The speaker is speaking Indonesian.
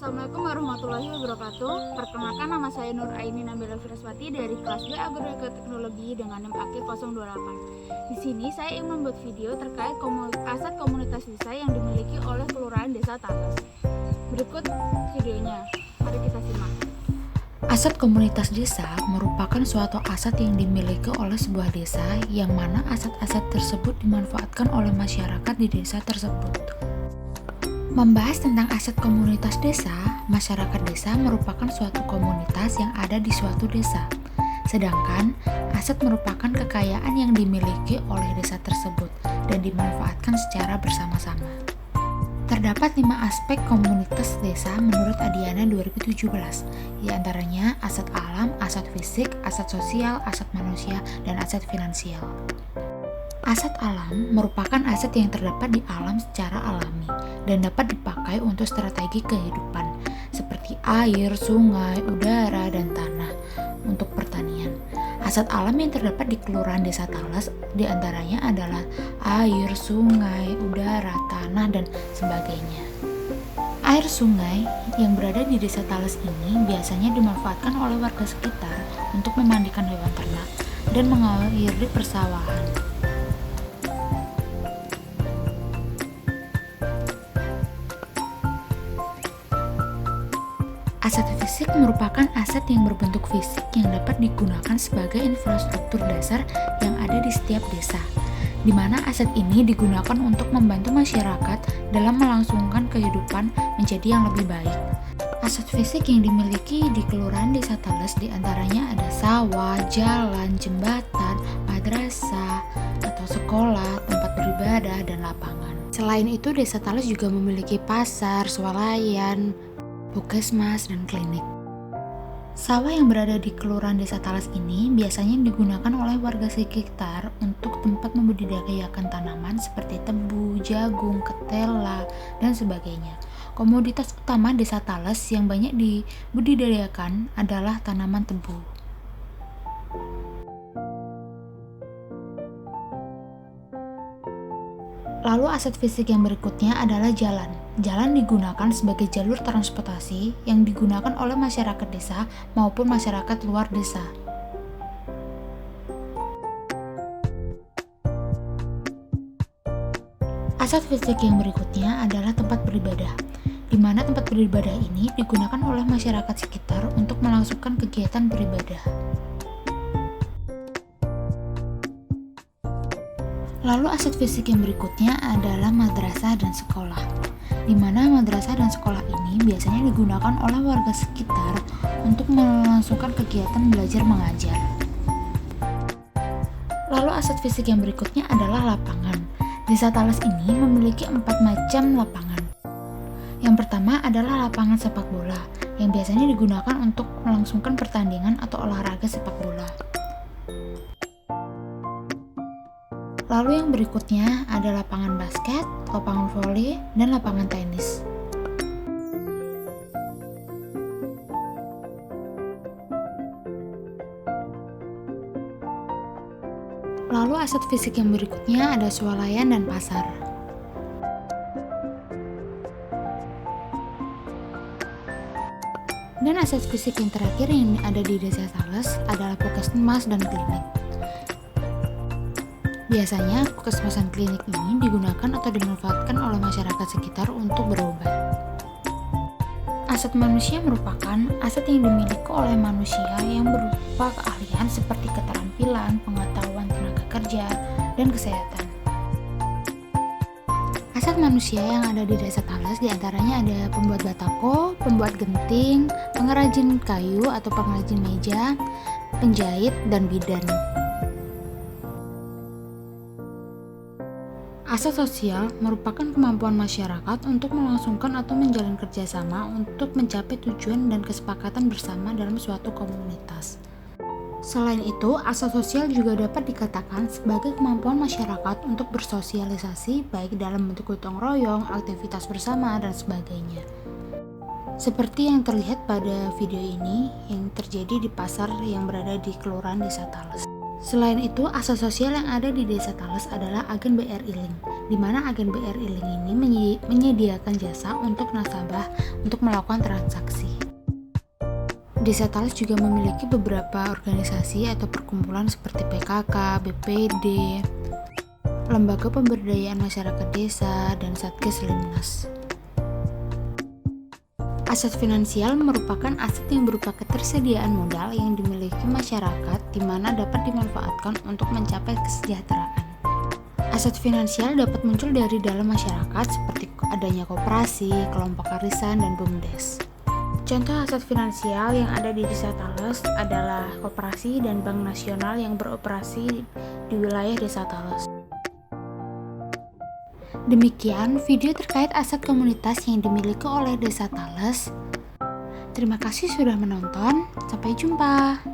Assalamualaikum warahmatullahi wabarakatuh. Perkenalkan, nama saya Nur Aini Nabila Firaswati dari kelas B Agroteknologi dengan NIM AK 028. Di sini saya ingin membuat video terkait aset komunitas desa yang dimiliki oleh Kelurahan Desa Tales. Berikut videonya, mari kita simak. Aset komunitas desa merupakan suatu aset yang dimiliki oleh sebuah desa yang mana aset-aset tersebut dimanfaatkan oleh masyarakat di desa tersebut. Membahas tentang aset komunitas desa, masyarakat desa merupakan suatu komunitas yang ada di suatu desa. Sedangkan aset merupakan kekayaan yang dimiliki oleh desa tersebut dan dimanfaatkan secara bersama-sama. Terdapat 5 aspek komunitas desa menurut Adiana 2017, di antaranya aset alam, aset fisik, aset sosial, aset manusia, dan aset finansial. Aset alam merupakan aset yang terdapat di alam secara alami dan dapat dipakai untuk strategi kehidupan seperti air, sungai, udara, dan tanah untuk pertanian. Aset alam yang terdapat di Kelurahan Desa Tales diantaranya adalah air, sungai, udara, tanah, dan sebagainya. Air sungai yang berada di Desa Tales ini biasanya dimanfaatkan oleh warga sekitar untuk memandikan hewan ternak dan mengairi persawahan. Aset fisik merupakan aset yang berbentuk fisik yang dapat digunakan sebagai infrastruktur dasar yang ada di setiap desa, di mana aset ini digunakan untuk membantu masyarakat dalam melangsungkan kehidupan menjadi yang lebih baik. Aset fisik yang dimiliki di Kelurahan Desa Tales diantaranya ada sawah, jalan, jembatan, madrasah atau sekolah, tempat beribadah, dan lapangan. Selain itu, Desa Tales juga memiliki pasar, swalayan, puskesmas, dan klinik. Sawah yang berada di Kelurahan Desa Tales ini biasanya digunakan oleh warga sekitar untuk tempat membudidayakan tanaman seperti tebu, jagung, ketela, dan sebagainya. Komoditas utama Desa Tales yang banyak dibudidayakan adalah tanaman tebu. Lalu aset fisik yang berikutnya adalah jalan. Jalan digunakan sebagai jalur transportasi yang digunakan oleh masyarakat desa maupun masyarakat luar desa. Aset fisik yang berikutnya adalah tempat beribadah, di mana tempat beribadah ini digunakan oleh masyarakat sekitar untuk melangsungkan kegiatan beribadah. Lalu aset fisik yang berikutnya adalah madrasah dan sekolah, di mana madrasah dan sekolah ini biasanya digunakan oleh warga sekitar untuk melangsungkan kegiatan belajar mengajar. Lalu aset fisik yang berikutnya adalah lapangan. Desa Tales ini memiliki 4 macam lapangan. Yang pertama adalah lapangan sepak bola, yang biasanya digunakan untuk melangsungkan pertandingan atau olahraga sepak bola. Lalu yang berikutnya ada lapangan basket, lapangan voli, dan lapangan tenis. Lalu aset fisik yang berikutnya ada swalayan dan pasar. Dan aset fisik yang terakhir yang ada di Desa Tales adalah puskesmas dan klinik. Biasanya, puskesmas dan klinik ini digunakan atau dimanfaatkan oleh masyarakat sekitar untuk berobat. Aset manusia merupakan aset yang dimiliki oleh manusia yang berupa keahlian seperti keterampilan, pengetahuan, tenaga kerja, dan kesehatan. Aset manusia yang ada di Desa Tales diantaranya ada pembuat batako, pembuat genting, pengrajin kayu atau pengrajin meja, penjahit, dan bidan. Aset sosial merupakan kemampuan masyarakat untuk melangsungkan atau menjalin kerjasama untuk mencapai tujuan dan kesepakatan bersama dalam suatu komunitas. Selain itu, aset sosial juga dapat dikatakan sebagai kemampuan masyarakat untuk bersosialisasi baik dalam bentuk gotong royong, aktivitas bersama, dan sebagainya. Seperti yang terlihat pada video ini yang terjadi di pasar yang berada di Kelurahan Desa Tales. Selain itu, aset sosial yang ada di Desa Tales adalah agen BRI Link, di mana agen BRI Link ini menyediakan jasa untuk nasabah untuk melakukan transaksi. Desa Tales juga memiliki beberapa organisasi atau perkumpulan seperti PKK, BPD, Lembaga Pemberdayaan Masyarakat Desa, dan Satgas Limnas. Aset finansial merupakan aset yang berupa ketersediaan modal yang dimiliki masyarakat di mana dapat dimanfaatkan untuk mencapai kesejahteraan. Aset finansial dapat muncul dari dalam masyarakat seperti adanya koperasi, kelompok arisan, dan BUMDes. Contoh aset finansial yang ada di Desa Tales adalah koperasi dan bank nasional yang beroperasi di wilayah Desa Tales. Demikian video terkait aset komunitas yang dimiliki oleh Desa Tales. Terima kasih sudah menonton. Sampai jumpa.